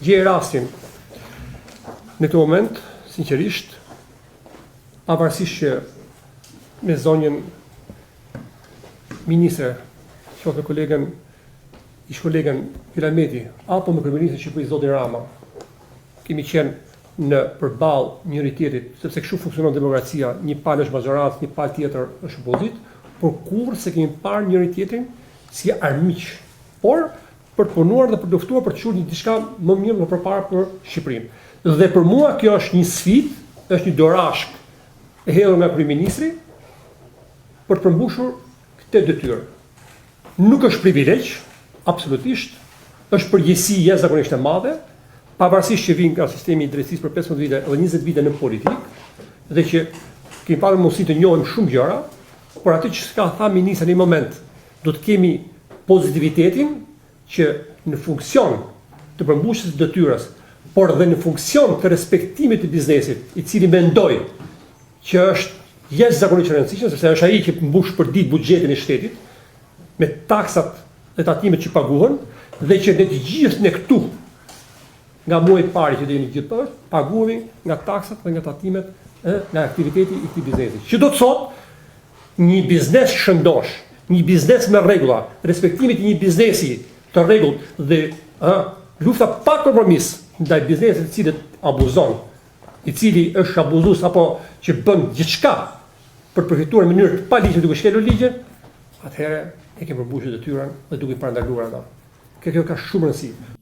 gjej rastin në këtë moment, sinqerisht, pavarësisht që me zonjën ministre, qoftë me kolegën, ish kolegën Ilameti, apo me kryeministrin e Shqipërisë zotin Rama, kemi qenë në përballë njëri tjetrit, sepse kështu funksionon demokracia, një palë është majorancë, një palë tjetër është opozit, por kurrë se kemi parë njëri tjetrin si armiq, por për të punuar dhe për të luftuar për të qenë diçka më mirë më përpara për Shqipërinë. Dhe për mua kjo është një sfidë, është një dorashk e hedhur nga kryeministri për të përmbushur këtë detyrë. Nuk është privilegj, absolutisht, është përgjegjësi jashtëzakonisht e madhe, pavarësisht që vin nga sistemi i drejtësisë për 15 vite dhe 20 vite në politikë, dhe që kemi pasur mundësi të njohim shumë gjëra, por atë që s'ka tha ministri në një moment, do të kemi pozitivitetin që në funksion të përmbushjes së detyrës, por dhe në funksion të respektimit të biznesit, i cili mendoj që është jashtëzakonisht e rëndësishme, sepse është ai që mbush për ditë buxhetin e shtetit, me taksat dhe tatimet që paguhen, dhe që ne të gjithë ne këtu, nga muaji i parë që deri në gjithë paguhemi nga taksat dhe nga tatimet nga aktiviteti i këtij biznesi. Që do të thotë një biznes shëndosh, një biznes me rregulla, respektimit i një biznesi të rregullt dhe lufta pa kompromis ndaj biznesit i cili abuzon, i cili është abuzues apo që bën gjithçka për të përfituar në mënyrë të paligjshme duke shkelur ligje, atëherë e kemi përmbushur detyrën dhe duke parandaluar ata. Kjo ka shumë rëndësi.